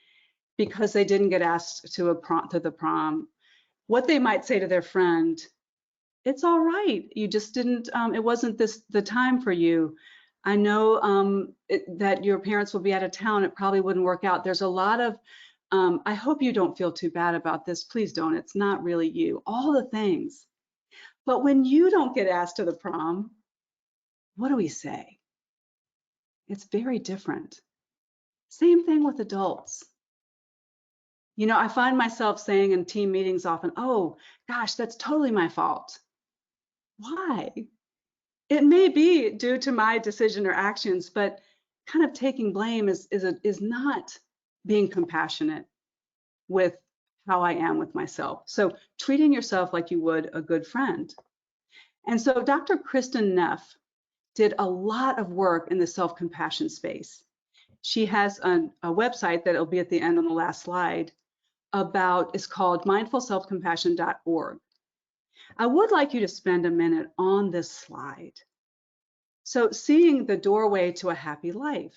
[SPEAKER 5] because they didn't get asked to the prom, what they might say to their friend, it's all right, you just didn't, it wasn't the time for you. I know that your parents will be out of town, it probably wouldn't work out. There's a lot of, I hope you don't feel too bad about this, please don't, it's not really you, all the things. But when you don't get asked to the prom, what do we say? It's very different. Same thing with adults. You know, I find myself saying in team meetings often, oh gosh, that's totally my fault. Why? It may be due to my decision or actions, but kind of taking blame is not being compassionate with how I am with myself. So treating yourself like you would a good friend. And so Dr. Kristen Neff did a lot of work in the self-compassion space. She has a website that'll be at the end on the last slide it's called mindfulselfcompassion.org. I would like you to spend a minute on this slide. So seeing the doorway to a happy life.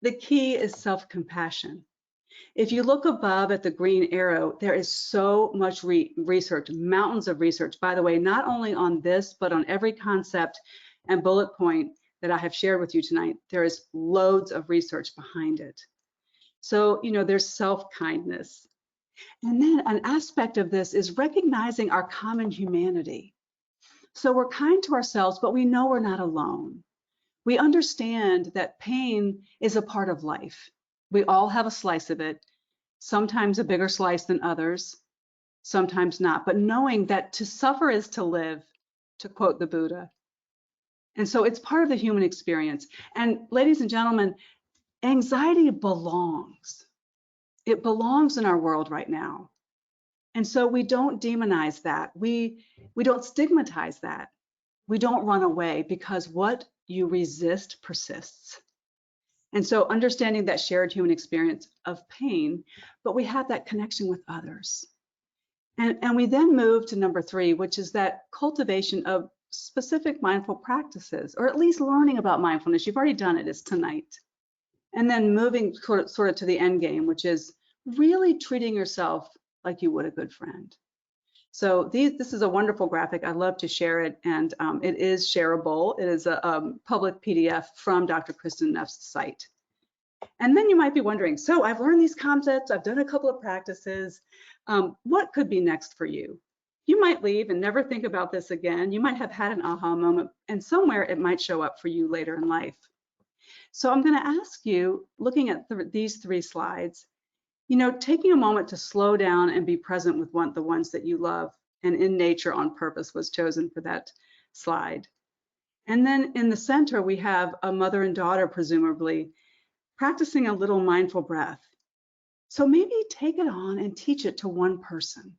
[SPEAKER 5] The key is self-compassion. If you look above at the green arrow, there is so much research, mountains of research, by the way, not only on this, but on every concept and bullet point that I have shared with you tonight. There is loads of research behind it. So, you know, there's self-kindness. And then an aspect of this is recognizing our common humanity. So we're kind to ourselves, but we know we're not alone. We understand that pain is a part of life. We all have a slice of it, sometimes a bigger slice than others, sometimes not. But knowing that to suffer is to live, to quote the Buddha. And so it's part of the human experience. And ladies and gentlemen, anxiety belongs. It belongs in our world right now. And so we don't demonize that. We don't stigmatize that. We don't run away, because what you resist persists. And so understanding that shared human experience of pain, but we have that connection with others. And we then move to number 3, which is that cultivation of specific mindful practices, or at least learning about mindfulness. You've already done it, it's tonight. And then moving sort of to the end game, which is really treating yourself like you would a good friend. So this is a wonderful graphic. I love to share it, and it is shareable. It is a public PDF from Dr. Kristen Neff's site. And then you might be wondering, so I've learned these concepts, I've done a couple of practices. What could be next for you? You might leave and never think about this again. You might have had an aha moment, and somewhere it might show up for you later in life. So I'm going to ask you, looking at these 3 slides, taking a moment to slow down and be present with the ones that you love, and in nature on purpose was chosen for that slide. And then in the center, we have a mother and daughter, presumably, practicing a little mindful breath. So maybe take it on and teach it to one person.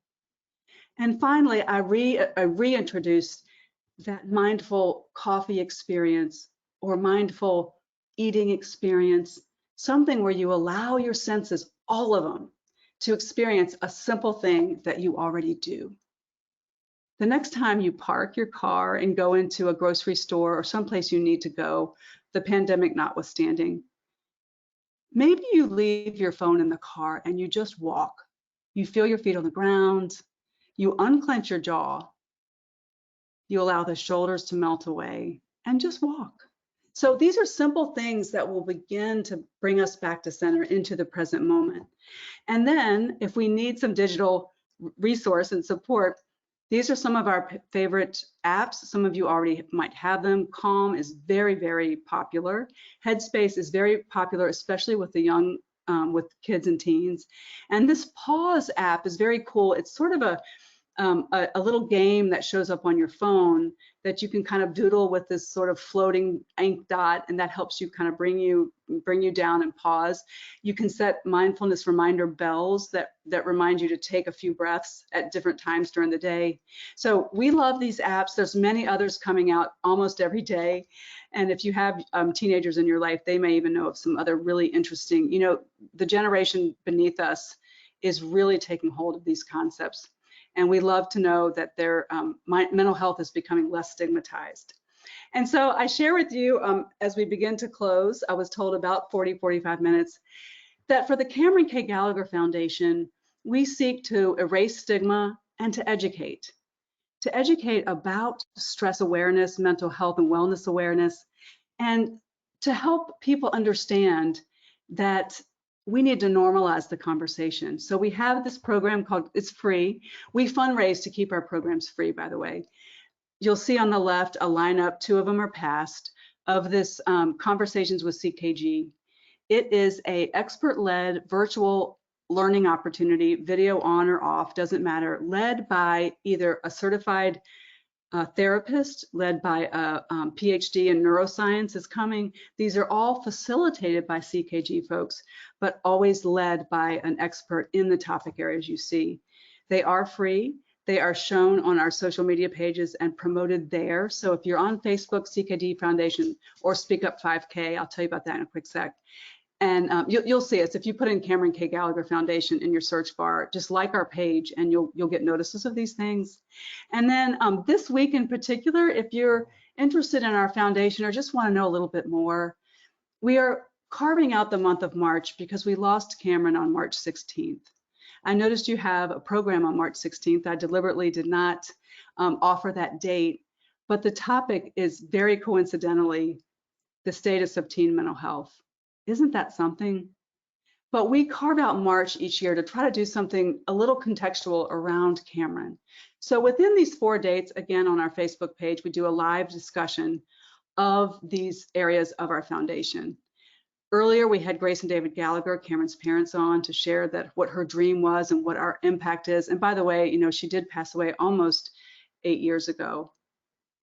[SPEAKER 5] And finally, I reintroduced that mindful coffee experience or mindful eating experience, something where you allow your senses, all of them, to experience a simple thing that you already do. The next time you park your car and go into a grocery store or someplace you need to go, the pandemic notwithstanding, maybe you leave your phone in the car and you just walk. You feel your feet on the ground, you unclench your jaw, you allow the shoulders to melt away, and just walk. So these are simple things that will begin to bring us back to center, into the present moment. And then if we need some digital resource and support, these are some of our favorite apps. Some of you already might have them. Calm is very, very popular. Headspace is very popular, especially with the young, with kids and teens. And this Pause app is very cool. It's sort of a little game that shows up on your phone that you can kind of doodle with this sort of floating ink dot, and that helps you kind of bring you down and pause. You can set mindfulness reminder bells that remind you to take a few breaths at different times during the day. So we love these apps. There's many others coming out almost every day. And if you have teenagers in your life, they may even know of some other really interesting, the generation beneath us is really taking hold of these concepts. And we love to know that their mental health is becoming less stigmatized. And so I share with you, as we begin to close, I was told about 45 minutes, that for the Cameron K. Gallagher Foundation, we seek to erase stigma and to educate about stress awareness, mental health and wellness awareness, and to help people understand that we need to normalize the conversation. So we have this program called, it's free. We fundraise to keep our programs free, by the way. You'll see on the left a lineup, 2 of them are past, of this Conversations with CKG. It is an expert-led virtual learning opportunity, video on or off, doesn't matter, led by either a certified therapist, led by a PhD in neuroscience is coming. These are all facilitated by CKG folks, but always led by an expert in the topic areas you see. They are free. They are shown on our social media pages and promoted there. So if you're on Facebook, CKG Foundation, or Speak Up 5K, I'll tell you about that in a quick sec. And you'll see us. If you put in Cameron K. Gallagher Foundation in your search bar, just like our page, and you'll get notices of these things. And then this week in particular, if you're interested in our foundation or just want to know a little bit more, we are carving out the month of March because we lost Cameron on March 16th. I noticed you have a program on March 16th. I deliberately did not offer that date, but the topic is very coincidentally the status of teen mental health. Isn't that something? But we carve out March each year to try to do something a little contextual around Cameron. So within these 4 dates, again, on our Facebook page, we do a live discussion of these areas of our foundation. Earlier, we had Grace and David Gallagher, Cameron's parents, on to share that what her dream was and what our impact is. And by the way, she did pass away almost 8 years ago.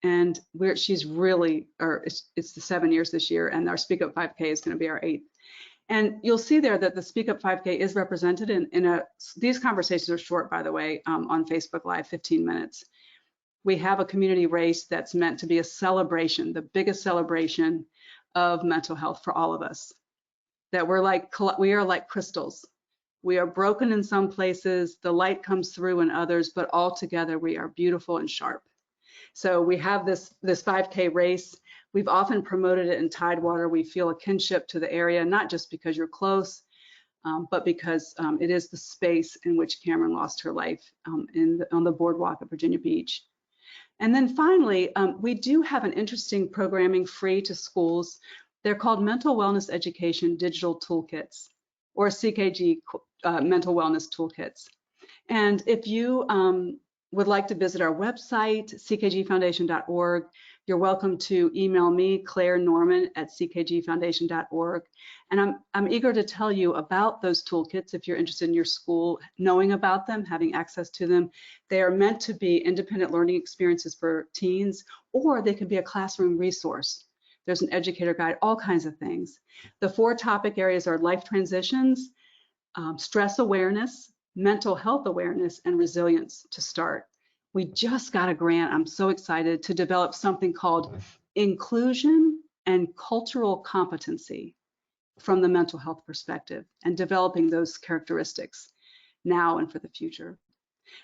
[SPEAKER 5] And she's really, or it's the 7 years this year, and our Speak Up 5K is going to be our 8th. And you'll see there that the Speak Up 5K is represented in these conversations are short, by the way, on Facebook Live, 15 minutes. We have a community race that's meant to be a celebration, the biggest celebration of mental health for all of us. That we are like crystals. We are broken in some places, the light comes through in others, but all together we are beautiful and sharp. So we have this 5K race. We've often promoted it in Tidewater. We feel a kinship to the area, not just because you're close, but because it is the space in which Cameron lost her life on the boardwalk at Virginia Beach. And then finally, we do have an interesting programming free to schools They're called Mental Wellness Education Digital Toolkits, or CKG Mental Wellness Toolkits. And if you would like to visit our website, ckgfoundation.org, you're welcome to email me, Clair Norman at ckgfoundation.org. And I'm eager to tell you about those toolkits if you're interested in your school, knowing about them, having access to them. They are meant to be independent learning experiences for teens, or they could be a classroom resource. There's an educator guide, all kinds of things. The 4 topic areas are life transitions, stress awareness, mental health awareness, and resilience to start. We just got a grant, I'm so excited, to develop something called inclusion and cultural competency from the mental health perspective, and developing those characteristics now and for the future.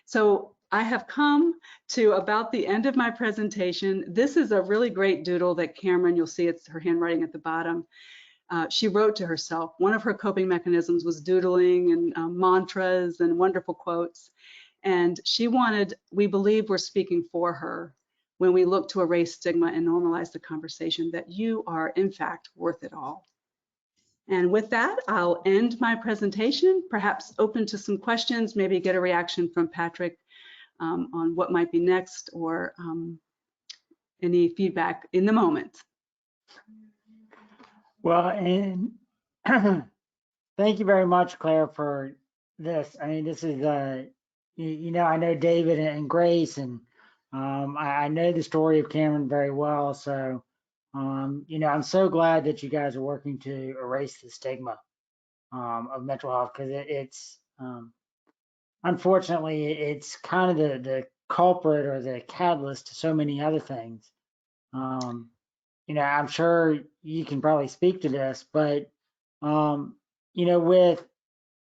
[SPEAKER 5] So I have come to about the end of my presentation. This is a really great doodle that Cameron, you'll see it's her handwriting at the bottom. She wrote to herself. One of her coping mechanisms was doodling and mantras and wonderful quotes. And she wanted, we believe we're speaking for her when we look to erase stigma and normalize the conversation that you are in fact worth it all. And with that, I'll end my presentation, perhaps open to some questions, maybe get a reaction from Patrick on what might be next, or any feedback in the moment.
[SPEAKER 4] Well, and thank you very much, Claire, for this. I mean, this is, you know, I know David and Grace, and I know the story of Cameron very well. So, you know, I'm so glad that you guys are working to erase the stigma of mental health, because it's unfortunately, it's kind of the culprit or the catalyst to so many other things. You know, I'm sure you can probably speak to this, but you know, with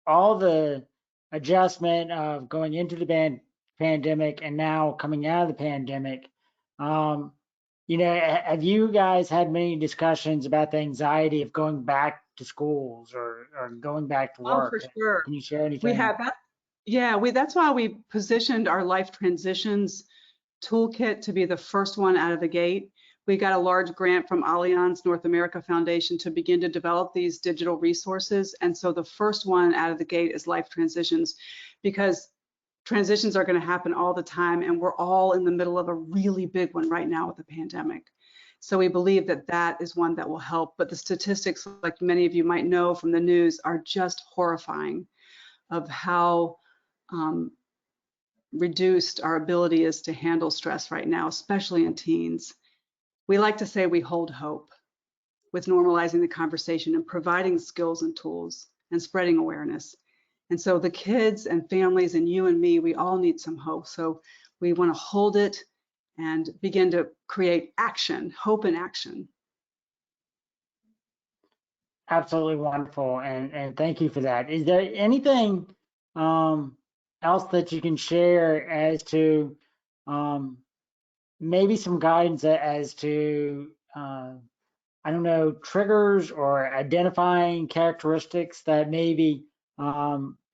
[SPEAKER 4] all the adjustment of going into the pandemic and now coming out of the pandemic, you know, have you guys had many discussions about the anxiety of going back to schools or going back to
[SPEAKER 5] Oh,
[SPEAKER 4] work?
[SPEAKER 5] for sure.
[SPEAKER 4] Can you share anything?
[SPEAKER 5] We have that. Yeah, that's why we positioned our life transitions toolkit to be the first one out of the gate. We got a large grant from Allianz North America Foundation to begin to develop these digital resources. And so the first one out of the gate is life transitions, because transitions are going to happen all the time, and we're all in the middle of a really big one right now with the pandemic. So we believe that that is one that will help. But the statistics, like many of you might know from the news, are just horrifying of how reduced our ability is to handle stress right now, especially in teens. We like to say we hold hope with normalizing the conversation and providing skills and tools and spreading awareness. And so the kids and families and you and me, we all need some hope. So we want to hold it and begin to create action, hope in action.
[SPEAKER 4] Absolutely wonderful, and thank you for that. Is there anything else that you can share as to maybe some guidance as to I don't know, triggers or identifying characteristics that maybe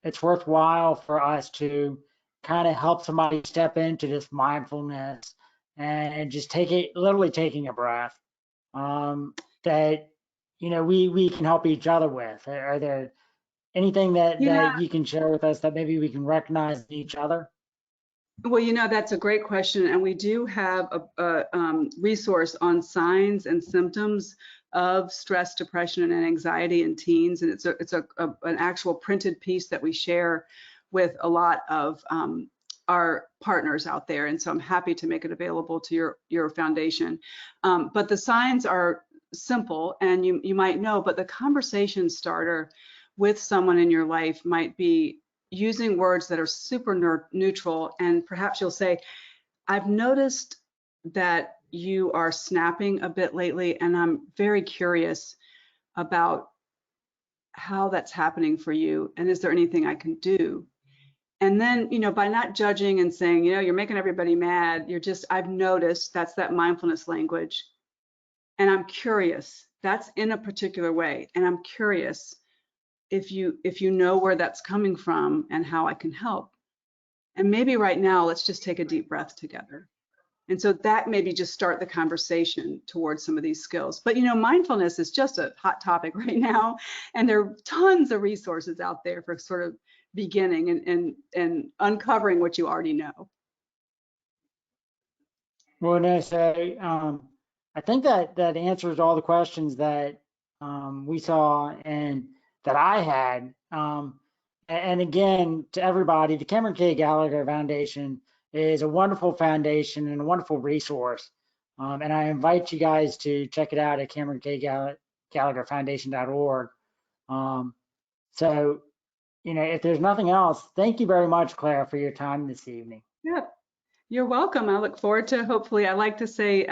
[SPEAKER 4] it's worthwhile for us to kind of help somebody step into this mindfulness and just take it, literally taking a breath, that, you know, we can help each other with? Are there anything that you can share with us that maybe we can recognize in each other?
[SPEAKER 5] Well, you know, that's a great question. And we do have a resource on signs and symptoms of stress, depression, and anxiety in teens. And it's an actual printed piece that we share with a lot of our partners out there. And so I'm happy to make it available to your foundation. But the signs are simple, and you might know, but the conversation starter with someone in your life might be using words that are super neutral. And perhaps you'll say, I've noticed that you are snapping a bit lately, and I'm very curious about how that's happening for you, and is there anything I can do? And then, you know, by not judging and saying, you know, you're making everybody mad, you're just, I've noticed, that's that mindfulness language. And I'm curious, that's in a particular way. And I'm curious if you know where that's coming from and how I can help. And maybe right now, let's just take a deep breath together. And so that maybe just start the conversation towards some of these skills. But mindfulness is just a hot topic right now, and there are tons of resources out there for sort of beginning and uncovering what you already know.
[SPEAKER 4] Well, no, so I think that answers all the questions that we saw and that I had. And again, to everybody, the Cameron K. Gallagher Foundation is a wonderful foundation and a wonderful resource. And I invite you guys to check it out at CameronKGallagherFoundation.org. So, if there's nothing else, thank you very much, Claire, for your time this evening.
[SPEAKER 5] Yeah, you're welcome. I look forward to, hopefully, I like to say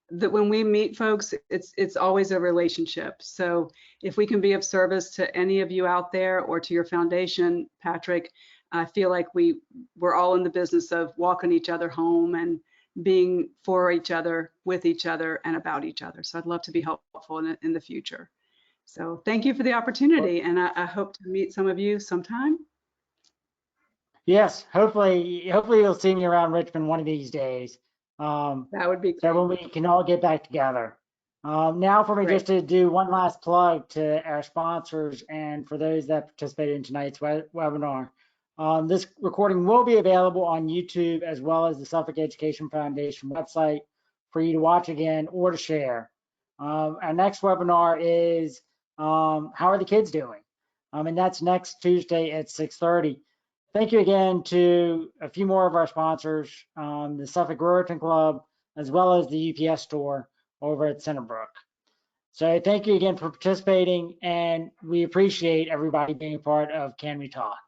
[SPEAKER 5] that when we meet folks, it's always a relationship. So if we can be of service to any of you out there or to your foundation, Patrick, I feel like we're all in the business of walking each other home and being for each other, with each other, and about each other. So I'd love to be helpful in the future. So thank you for the opportunity, and I hope to meet some of you sometime.
[SPEAKER 4] Yes, hopefully you'll see me around Richmond one of these days.
[SPEAKER 5] That would be great.
[SPEAKER 4] So when we can all get back together. Now for me
[SPEAKER 5] Great.
[SPEAKER 4] just to do one last plug to our sponsors and for those that participated in tonight's webinar. This recording will be available on YouTube as well as the Suffolk Education Foundation website for you to watch again or to share. Our next webinar is how are the kids doing? And that's next Tuesday at 6:30. Thank you again to a few more of our sponsors, the Suffolk Ruritan Club, as well as the UPS store over at Centerbrook. So thank you again for participating, and we appreciate everybody being a part of Can We Talk?